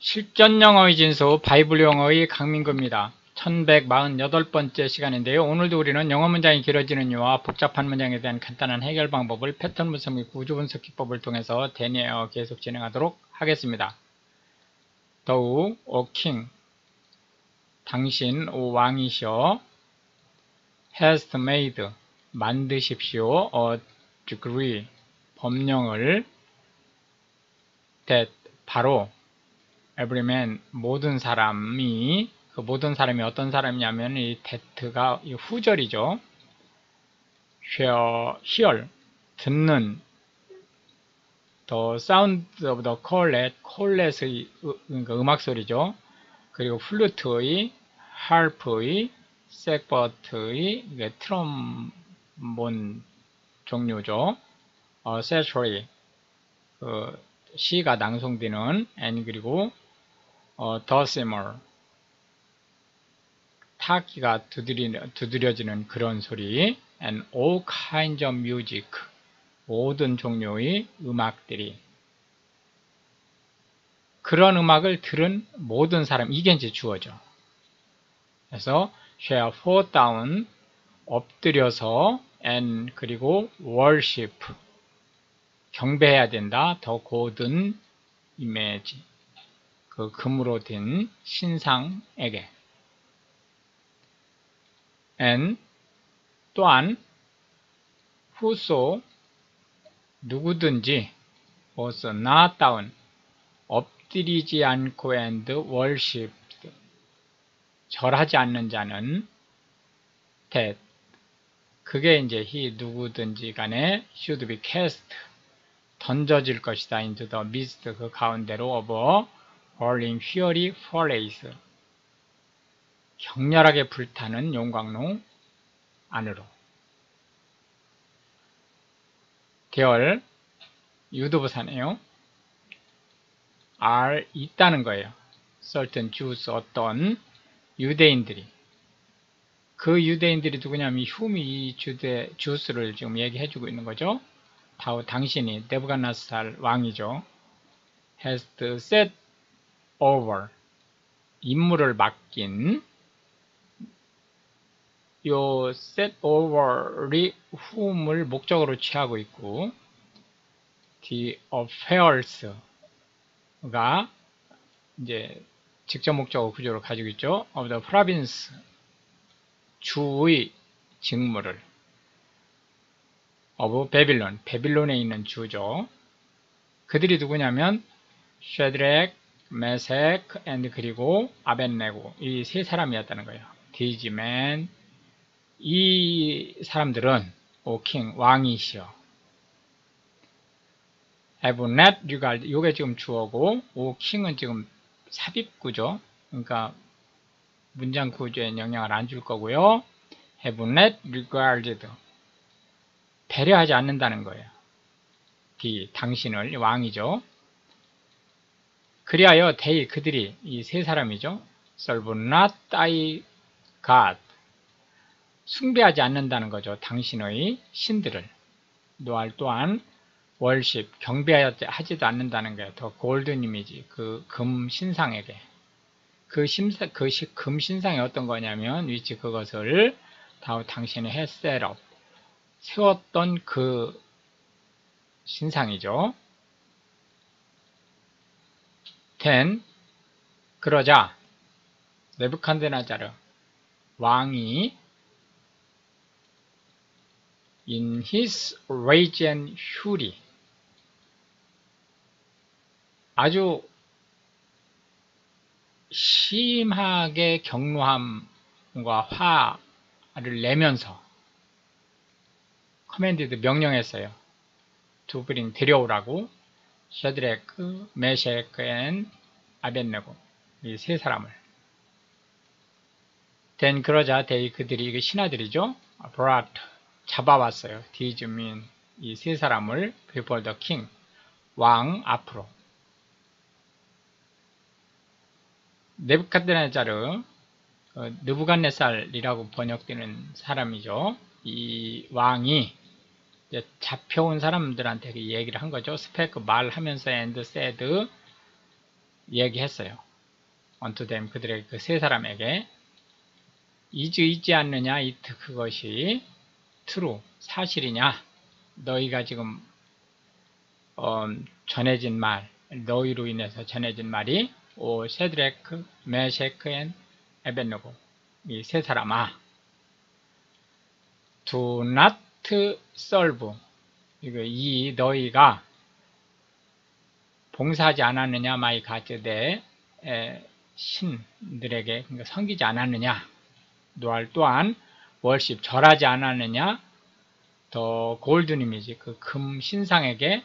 실전 영어의 진수 바이블 영어의 강민구입니다. 1148번째 시간인데요. 오늘도 우리는 영어 문장이 길어지는 이유와 복잡한 문장에 대한 간단한 해결 방법을 패턴 분석 및 구조 분석 기법을 통해서 대내어 계속 진행하도록 하겠습니다. 더욱 O king, 당신 오 왕이시여, has made, 만드십시오, a decree, 법령을, that, 바로 every man, 모든 사람이, 그 모든 사람이 어떤 사람이냐면 이 that가 이 후절이죠. hear, 듣는, the sound of the corlet의 그러니까 음악 소리죠. 그리고 플루트의, harp의, sackbut의 트럼본 종류죠. saturate, 시가 낭송되는, and 그리고 dulcimer, 타악기가 두드려지는 그런 소리, and all kinds of music, 모든 종류의 음악들이, 그런 음악을 들은 모든 사람, 이게 이제 주어죠. 그래서 shall fall down, 엎드려서, and 그리고 worship, 경배해야 된다, the golden image, 그 금으로 된 신상에게. and 또한 whoso, 누구든지, was not down, 엎드리지 않고 and worshipped, 절하지 않는 자는 that, 그게 이제 he, 누구든지 간에 should be cast, 던져질 것이다 into the midst, 그 가운데로 of a burning fiery furnace, 격렬하게 불타는 용광로 안으로. 계열 유도부사네요. are 있다는 거예요. certain Jews, 어떤 유대인들이. 그 유대인들이 누구냐면 흉이 이 주스를 지금 얘기해주고 있는 거죠. 당신이 네부갓네살 왕이죠. has set over, 임무를 맡긴. 요 set over이 whom을 목적으로 취하고 있고, the affairs가 이제 직접 목적어 구조를 가지고 있죠. of the province, 주의 직무를, of Babylon, 베빌론에 있는 주죠. 그들이 누구냐면 쉐드렉, 메색, and 그리고 아벤네고, 이 세 사람이었다는 거예요. These men, 이 사람들은 O king, 왕이시여, have not regard, 요게 지금 주어고 O king은 지금 삽입구죠. 그러니까 문장 구조에 영향을 안 줄 거고요. have not regarded, 배려하지 않는다는 거예요. 당신을, 왕이죠. 그리하여 they, 그들이, 이 세 사람이죠. serve not thy God, 숭배하지 않는다는 거죠. 당신의 신들을. 또한 worship, 경배하지도 않는다는 거예요. 더 골든 이미지, 그 금 신상에게. 그 금 신상이 어떤 거냐면 위치, 그것을 당신이 set up, 세웠던 그 신상이죠. then, 그러자 네부칸데네자르 왕이 in his rage and fury, 아주 심하게 경로함과 화를 내면서 commanded, 명령했어요. to bring, 데려오라고 샤드레크, 메셰크, 앤 아벤네고, 이 세 사람을. then, 그러자 they, 그들이, 그 신하들이죠. brought, 잡아왔어요. these men, 이 세 사람을 before the king, 왕 앞으로. 네부갓네자르, 느부갓네살이라고 번역되는 사람이죠. 이 왕이 잡혀온 사람들한테 얘기를 한 거죠. 스펙, 말하면서 and said, 얘기했어요. unto them, 그들에게, 그 세 사람에게. 있지 않느냐, it, 그것이 true, 사실이냐, 너희가 지금 전해진 말, 너희로 인해서 전해진 말이 셰드레크, 메셰크 앤 에벤누고, 이 세 사람아, do not serve, 이 너희가 봉사하지 않았느냐, 마이 가드, 내 신들에게, 그러니까 섬기지 않았느냐, 또한 월십, 절하지 않았느냐, 더 골든 이미지, 그 금 신상에게,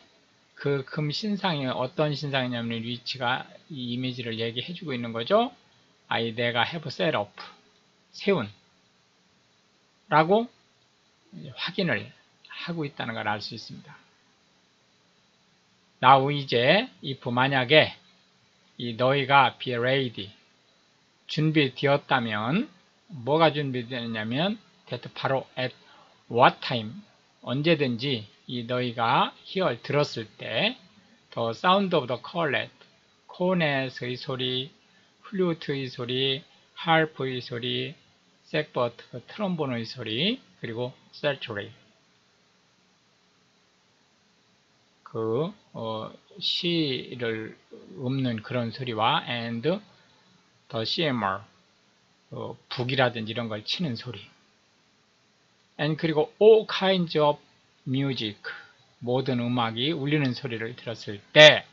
그 금 신상이 어떤 신상이냐면 위치가 이 이미지를 얘기해주고 있는 거죠. 내가 have set up, 세운 라고 확인을 하고 있다는 걸 알 수 있습니다. now, 이제 if, 만약에 이 너희가 be ready, 준비되었다면, 뭐가 준비되느냐면 that, 바로 at what time, 언제든지 이 너희가 hear, 들었을 때 the sound of the cornet, 코넷의 소리, 플루트의 소리, harp의 소리, 색버트, 트럼본의 소리, 그리고 셀트리, 시를 읊는 그런 소리와 and the CMR, 북이라든지 이런 걸 치는 소리, and 그리고 all kinds of music, 모든 음악이 울리는 소리를 들었을 때,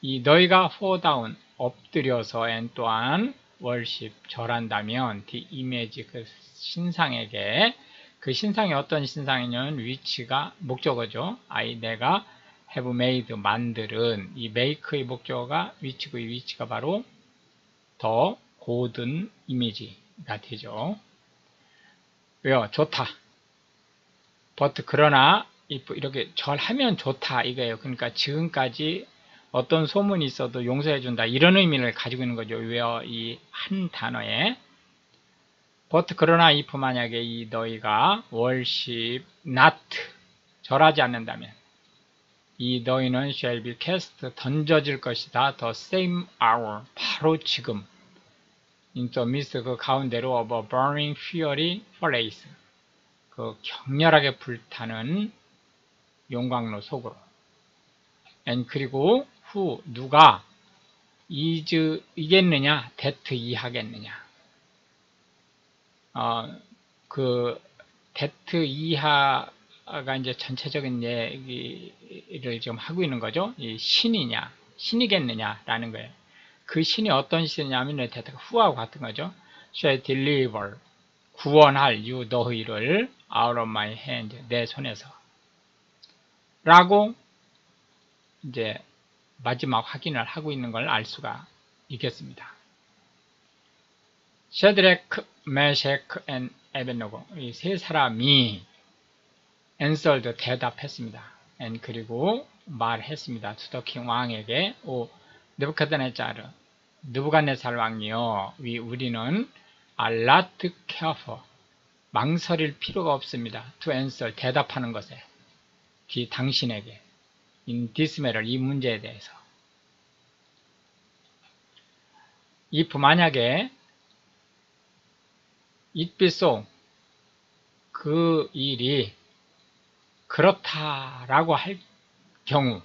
이 너희가 fall down, 엎드려서, and 또한 worship, 절한다면 the image, 그 신상에게, 그 신상이 어떤 신상이냐면 위치가 목적어죠. 내가 have made, 만들은, 이 make의 목적어가 위치고, 이 위치가 바로 더 고든 이미지가 되죠. 왜요? 좋다. but, 그러나 if, 이렇게 절하면 좋다 이거예요. 그러니까 지금까지 어떤 소문이 있어도 용서해준다, 이런 의미를 가지고 있는 거죠. 왜요? 이 한 단어에. but, 그러나 if, 만약에 이 너희가 worship not, 절하지 않는다면, 이 너희는 shall be cast, 던져질 것이다, the same hour, 바로 지금, into midst, 그 가운데로 of a burning fiery furnace, 그 격렬하게 불타는 용광로 속으로. and, 그리고 who, 누가 is, 이겠느냐, that, 이하겠느냐. 그 that, 이하가 이제 전체적인 얘기를 지금 하고 있는 거죠. 이 신이냐, 신이겠느냐라는 거예요. 그 신이 어떤 신이냐면 that, who하고 같은 거죠. shall deliver, 구원할 you, 너희를 out of my hand, 내 손에서 라고 이제 마지막 확인을 하고 있는 걸 알 수가 있겠습니다. 셰드레크, 메셰크 앤 에벤노고, 이 세 사람이 answered, 대답했습니다. and, 그리고 말했습니다. to the king, 왕에게, 느부갓네살, 느부갓네살 왕이요, 우리는 are not careful, 망설일 필요가 없습니다. to answer, 대답하는 것에, 당신에게, in this matter, 이 문제에 대해서. if, 만약에 it be so, 그 일이 그렇다라고 할 경우,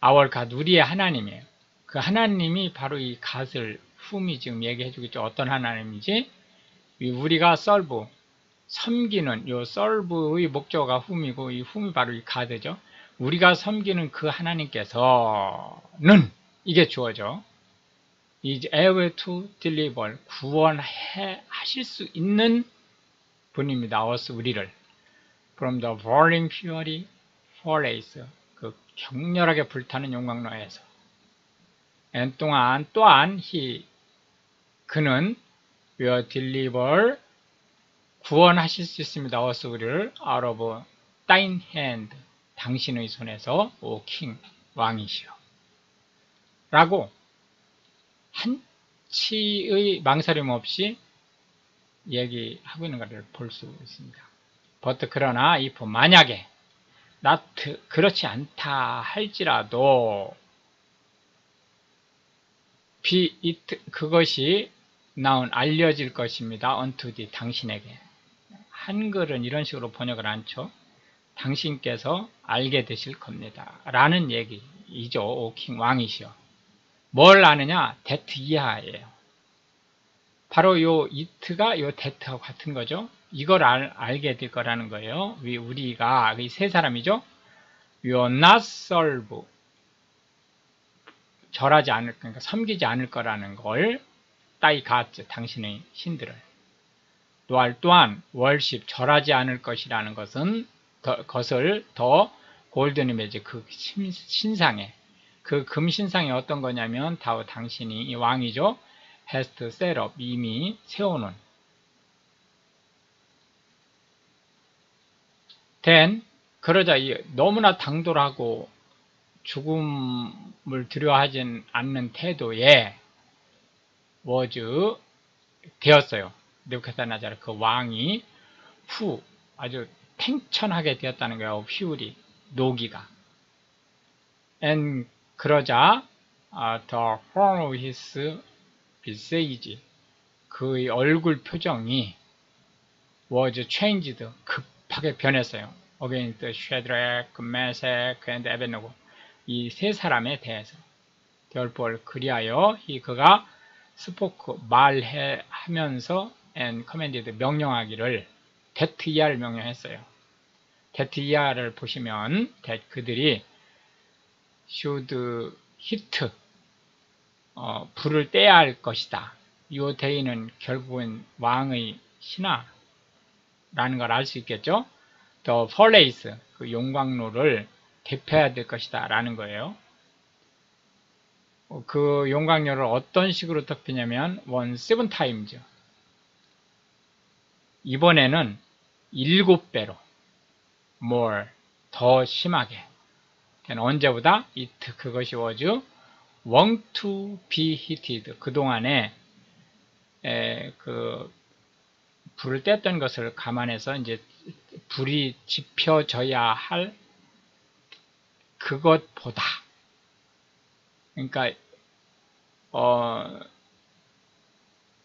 our God, 우리의 하나님이에요. 그 하나님이 바로 이 God을, whom이 지금 얘기해주고 있죠. 어떤 하나님이지? 우리가 serve, 섬기는, 요 serve의 목적어가 whom이고, 이 whom이 바로 이 God죠. 우리가 섬기는 그 하나님께서는, 이게 주어져, is able to deliver, 구원하실 수 있는 분입니다. us, 우리를. from the burning fury furnace, 그 격렬하게 불타는 용광로에서. and 또한 그는 will deliver, 구원하실 수 있습니다. us, 우리를 out of thine hand, 당신의 손에서, 오 king, 왕이시여 라고 한치의 망설임 없이 얘기하고 있는 것을 볼 수 있습니다. but, 그러나 if, 만약에 not, 그렇지 않다 할지라도 be it 그것이 나온 알려질 것입니다. unto thee 당신에게. 한글은 이런 식으로 번역을 않죠. 당신께서 알게 되실 겁니다. 라는 얘기이죠. 오 킹 왕이시여. 뭘 아느냐? that 이하예요. 바로 요 it가 요 that하고 같은 거죠. 이걸 알게 될 거라는 거예요. 우리가 이 세 사람이죠. will not serve 절하지 않을 그러니까 섬기지 않을 거라는 걸 따이 가츠 당신의 신들을 또한 worship 절하지 않을 것이라는 것을 더 골든 이미지 그 신상에 그 금신상이 어떤 거냐면 다 당신이 이 왕이죠. has set up 이미 세워놓은 then 그러자 너무나 당돌하고 죽음을 두려워하진 않는 태도에 was 되었어요. 느부갓네살 그 왕이 아주 팽천하게 되었다는 거예요. 휘울이 노기가 and 그러자 the form of his visage 그의 얼굴 표정이 was changed 급하게 변했어요. against Shadrach, Meshach and Abednego 이 세 사람에 대해서 therefore 그리하여 그가 spoke 말하면서 and commanded 명령하기를 데트이아를 명령했어요. 데트이아를 보시면 그들이 should hit 불을 떼야 할 것이다. 이 데이는 결국은 왕의 신하라는 걸 알 수 있겠죠. The palace 그 용광로를 대표해야 될 것이다 라는 거예요. 그 용광로를 어떤 식으로 덮이냐면 7 times 이번에는 7배로 more 더 심하게 언제보다 it 그것이 was want to be heated 그동안에 그 불을 뗐던 것을 감안해서 이제 불이 지펴져야 할 그것보다 그러니까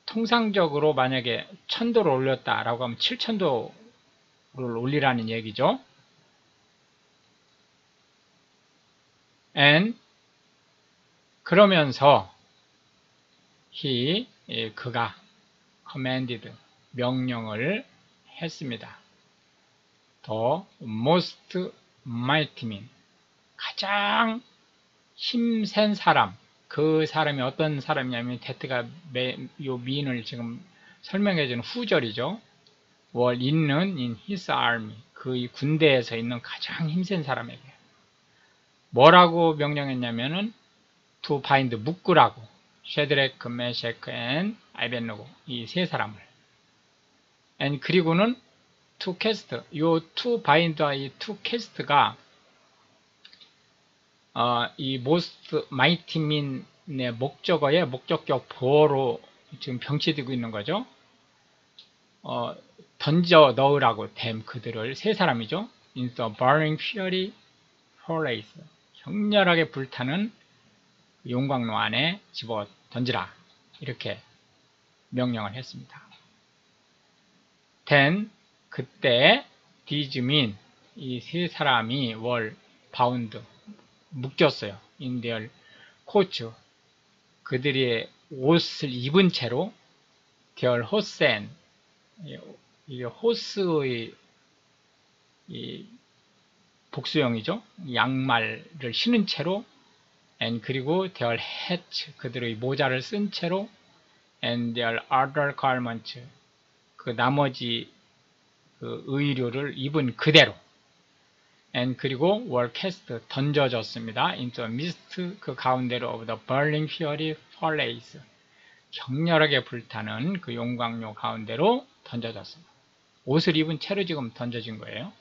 통상적으로 만약에 1000도를 올렸다라고 하면 7000도를 올리라는 얘기죠. and 그러면서 그가 commanded 명령을 했습니다. The most mighty man 가장 힘센 사람 그 사람이 어떤 사람이냐면 데트가 요 민을 지금 설명해주는 후절이죠. 월 있는 in his army 그의 군대에서 있는 가장 힘센 사람에게 뭐라고 명령했냐면은 to bind 묶으라고 쉐드렉, 메셰크, and 아베드네고 이 세 사람을 and 그리고는 to cast 요 to bind와 이 to cast가 이 most mighty man의 목적어의 목적격 보어로 지금 병치되고 있는 거죠. 던져 넣으라고 댐 그들을 세 사람이죠. in the burning fury furnace 격렬하게 불타는 용광로 안에 집어 던지라 이렇게 명령을 했습니다. then 그때 these men 이 세 사람이 were bound 묶였어요. in their coats 그들의 옷을 입은 채로 their hosen 이 호스의 이 복수형이죠. 양말을 신은 채로 and 그리고 their hats 그들의 모자를 쓴 채로 and their other garments 그 나머지 그 의류를 입은 그대로 and 그리고 were cast 던져졌습니다. into the midst 그 가운데로 of the burning fury furnace 격렬하게 불타는 그 용광로 가운데로 던져졌습니다. 옷을 입은 채로 지금 던져진 거예요.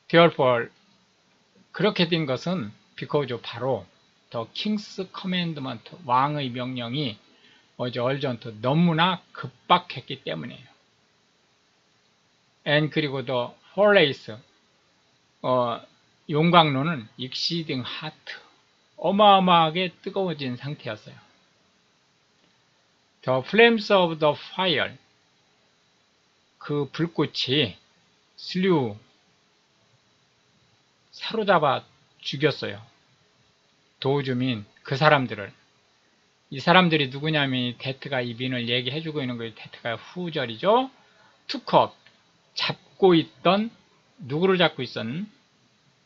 therefore 그렇게 된 것은 because 바로 the king's commandment 왕의 명령이 was urgent 너무나 급박했기 때문이에요. and 그리고 the furnace 용광로는 exceeding hot 어마어마하게 뜨거워진 상태였어요. The flames of the fire, 그 불꽃이 slew, 사로잡아 죽였어요. 도주민, 그 사람들을. 이 사람들이 누구냐면 데트가 이 민을 얘기해주고 있는 거예요. 데트가 후절이죠. took up, 잡고 있던, 누구를 잡고 있었는?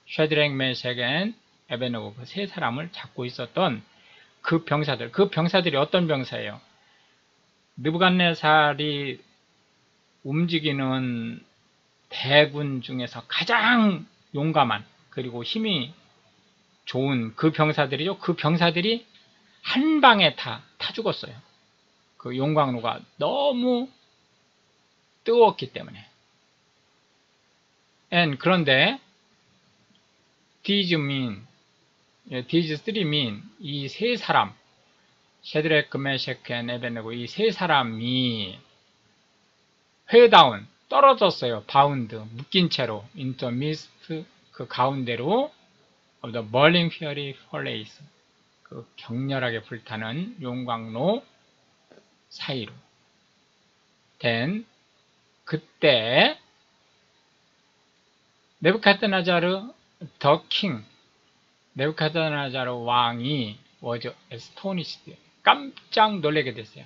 샤드렉, 메색, 앤 에베노고, 그 세 사람을 잡고 있었던 그 병사들. 그 병사들이 어떤 병사예요? 느부갓네살이 움직이는 대군 중에서 가장 용감한, 그리고 힘이 좋은 그 병사들이죠. 그 병사들이 한 방에 타 죽었어요. 그 용광로가 너무 뜨거웠기 때문에. 그런데 these three men, 이 세 사람, 샤드렉, 메색, 에베네고, 이 세 사람이 회다운, 떨어졌어요. 바운드, 묶인 채로 into mist, 그 가운데로 of the burning fiery furnace, 그 격렬하게 불타는 용광로 사이로. then, 그때 네부카드네자르 the king, 네부카드네자르 왕이 was astonished, 깜짝 놀라게 됐어요.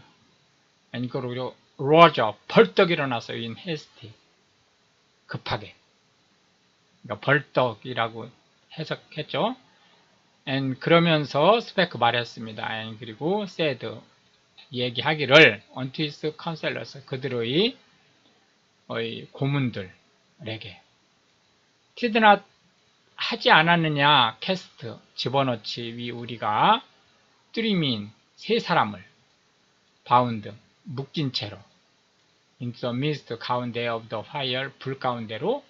그리고 roger, 벌떡 일어났어요. in haste, 급하게. 그러니까 벌떡이라고 해석했죠. 그러면서 스페크 말했습니다. 그리고 said, 얘기하기를 unto his counselors, 그들의 고문들에게 did not, 하지 않았느냐, 캐스트, 집어넣지, 위 우리가 three, 세 사람을 bound, 묶인 채로 into the midst, 가운데 of the fire, 불 가운데로.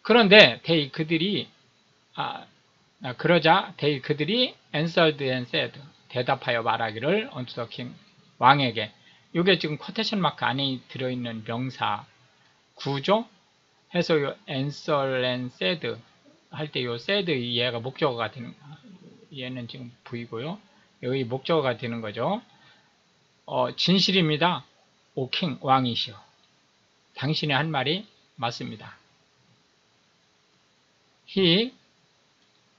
그런데 그들이 그러자 그들이 answered and said, 대답하여 말하기를 unto the king, 왕에게. 이게 지금 쿼테이션 마크 안에 들어있는 명사 구조 해서 요 answer and said 할 때 요 said, 얘가 목적어가 되는, 얘는 지금 부이고요. 여기 목적어가 되는 거죠. 진실입니다. 오 king, 왕이시여. 당신의 한 말이 맞습니다.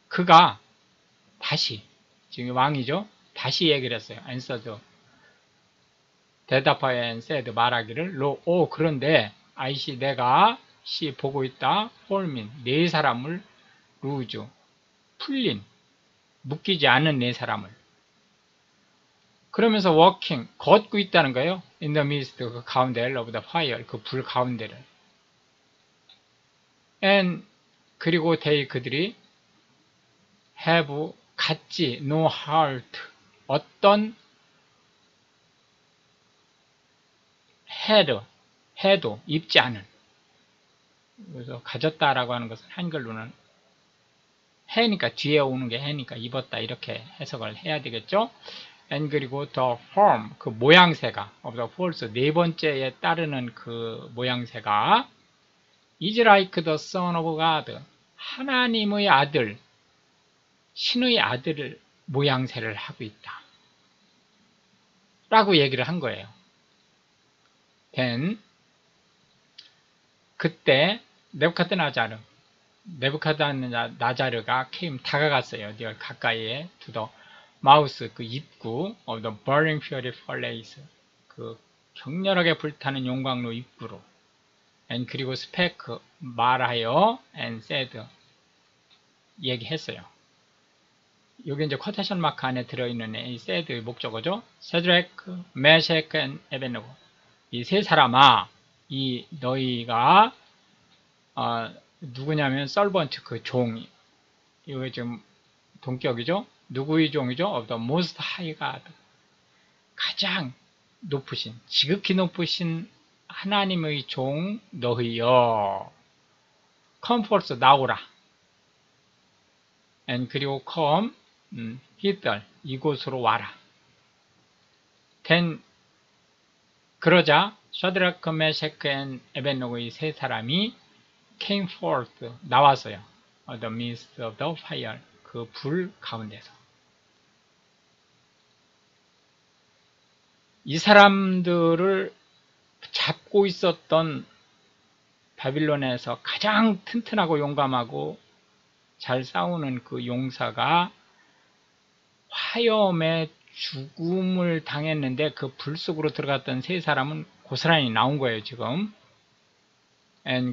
그가 다시, 지금 왕이죠. 다시 얘기를 했어요. answered, 대답하여 and said, 말하기를 그런데 아이씨, 내가 보고 있다. 홀민, 네 사람을 루즈, 풀린, 묶이지 않은 네 사람을. 그러면서 walking, 걷고 있다는 거예요. in the midst, 그 가운데 of the fire, 그 불 가운데를. 그리고 그들이 have, 갖지, no heart, 어떤 해도 입지 않은. 그래서 가졌다라고 하는 것은 한글로는 해니까, 뒤에 오는 게 해니까 입었다, 이렇게 해석을 해야 되겠죠. 그리고 the form, 그 모양새가 of the false, 네 번째에 따르는 그 모양새가 is like the son of God, 하나님의 아들, 신의 아들을 모양새를 하고 있다 라고 얘기를 한 거예요. then, 그때 네부카드네자르가 다가갔어요. 가까이에 to the mouth, 그 입구 of the burning fiery furnace, 그 격렬하게 불타는 용광로 입구로. 그리고 스페크, 말하여 and said, 얘기했어요. 여기 이제 쿼테이션 마크 안에 들어있는 이 said의 목적어죠. 샤드렉, 메색, 에베노고, 이 세 사람아, 이 너희가 누구냐면 서번트, 그 종, 이거 지금 동격이죠. 누구의 종이죠? of the most high God, 가장 높으신, 지극히 높으신 하나님의 종 너희여. come forth, 나오라. 그리고 come, hither, 이곳으로 와라. then, 그러자 샤드락, 메색, 에벤노고의 세 사람이 came forth, 나왔어요. the midst of the fire, 그 불 가운데서. 이 사람들을 잡고 있었던 바빌론에서 가장 튼튼하고 용감하고 잘 싸우는 그 용사가 화염에 죽음을 당했는데 그 불 속으로 들어갔던 세 사람은 고스란히 나온 거예요, 지금.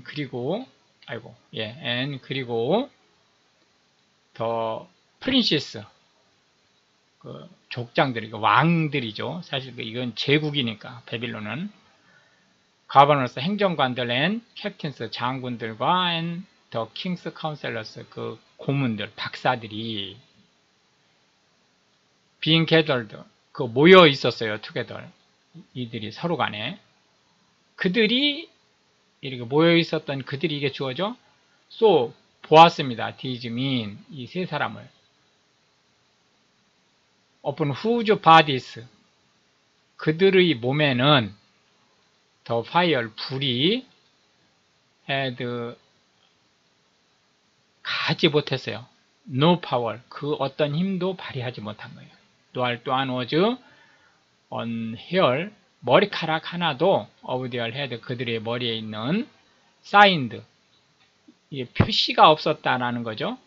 그리고 더 프린시스, 그 족장들이, 왕들이죠. 사실 이건 제국이니까 바빌론은. 가버너스, 행정관들, 캡틴스, 장군들과 더 킹스 카운셀러스, 그 고문들, 박사들이 being gathered, 그 모여 있었어요. together. 이들이 서로 간에. 그들이 이렇게 모여 있었던 그들이 이게 주어져. so 보았습니다. these men, 이 세 사람을. upon whose bodies, 그들의 몸에는 the fire, 불이 had 가지 못했어요. no power, 그 어떤 힘도 발휘하지 못한 거예요. 또한 was on hair, 머리카락 하나도 of their head, 그들의 머리에 있는 signed, 이게 표시가 없었다라는 거죠.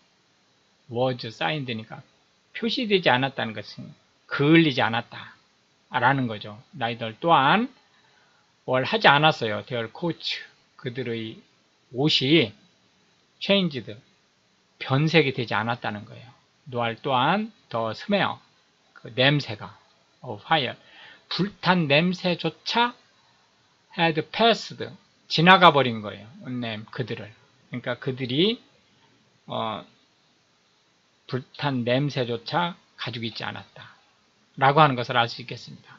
was signed니까 표시되지 않았다는 것은 그을리지 않았다 라는 거죠. neither, 또한 뭘 하지 않았어요. their coats, 그들의 옷이 changed, 변색이 되지 않았다는 거예요. nor, 또한 the smell, 그 냄새가 of fire, 불탄 냄새조차 had passed, 지나가 버린 거예요. 그들을. 그러니까 그들이 불탄 냄새조차 가지고 있지 않았다 라고 하는 것을 알 수 있겠습니다.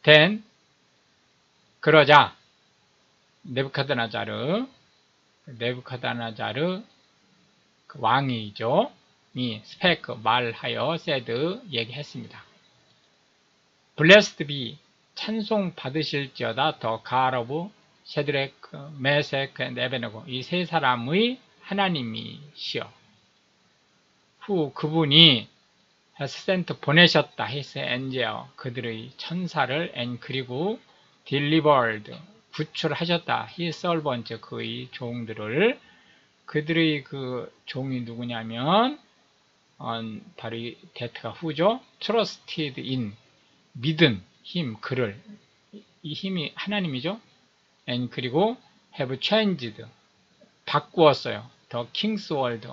then, 그러자 네부카드네자르 그 왕이죠. 이 스페크, 말하여 said, 얘기했습니다. Blessed be, 찬송 받으실지어다 더 God of 셰드레크, 메섹, 에베네고, 이 세 사람의 하나님이시여. 후, 그분이 has sent, 보내셨다. his angel, 그들의 천사를, 그리고 delivered, 구출하셨다. his servants, 그의 종들을. 그들의 그 종이 누구냐면 바로 이 데트가 후죠. trusted in, 믿은 힘, 그를. 이 힘이 하나님이죠. 그리고 have changed, 바꾸었어요. the king's word,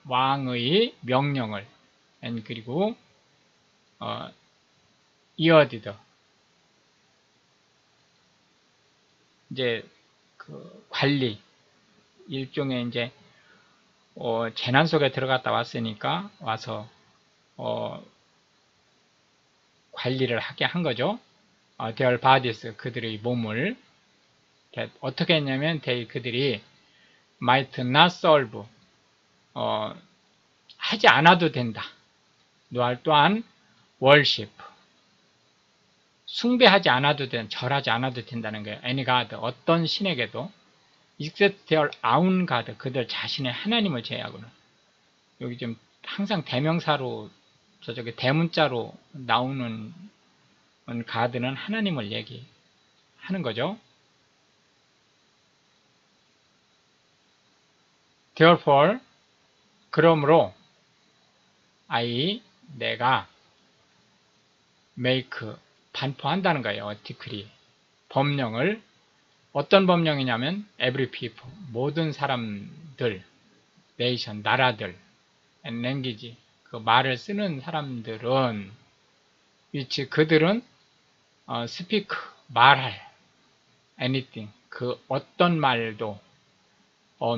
왕의 명령을. 그리고 earded, 이제 그 관리, 일종의 이제 재난 속에 들어갔다 왔으니까 와서 관리를 하게 한 거죠. their bodies, 그들의 몸을. 어떻게 했냐면 그들이 might not serve, 하지 않아도 된다. 또한 worship, 숭배하지 않아도 된다, 절하지 않아도 된다는 거예요. any god, 어떤 신에게도. except their own god, 그들 자신의 하나님을 제외하고는. 여기 지금 항상 대명사로, 저쪽에 대문자로 나오는 god는 하나님을 얘기하는 거죠. therefore, 그러므로 내가 make, 반포한다는 거예요. decree, 법령을. 어떤 법령이냐면 every people, 모든 사람들, nation, 나라들, and language, 그 말을 쓰는 사람들은 which, 그들은 speak, 말할, anything, 그 어떤 말도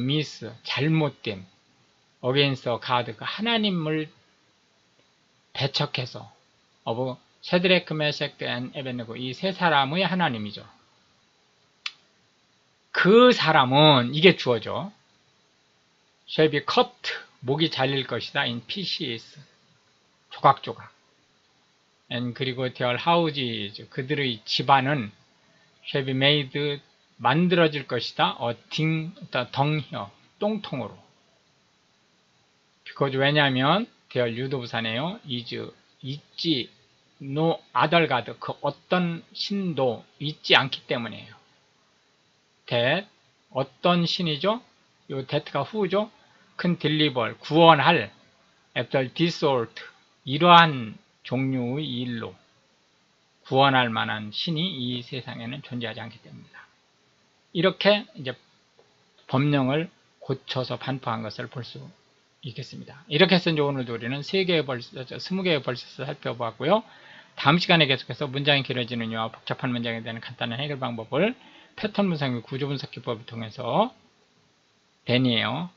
miss, 잘못된, against God, 그 하나님을 배척해서 of 셰드레크, 메섹, 에벤느고, 이 세 사람의 하나님이죠. 그 사람은 이게 주어져. shall be cut, 목이 잘릴 것이다. in pieces, 조각조각. 그리고 their houses, 그들의 집안은 shall be made, 만들어질 것이다. 덩혀, 똥통으로. because 왜냐하면 대열 유도부사네요. is 있지 no other god 그 어떤 신도 있지 않기 때문이에요. that 어떤 신이죠? 요 that가 who죠? can deliver 구원할 after this sort 이러한 종류의 일로 구원할 만한 신이 이 세상에는 존재하지 않기 때문이다. 이렇게 이제 법령을 고쳐서 반포한 것을 볼 수 있겠습니다. 이렇게 해서 이제 오늘도 우리는 20개의 벌스를 살펴보았고요. 다음 시간에 계속해서 문장이 길어지는 이유와 복잡한 문장에 대한 간단한 해결 방법을 패턴 분석 및 구조 분석 기법을 통해서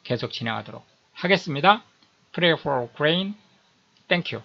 계속 진행하도록 하겠습니다. Pray for Ukraine. Thank you.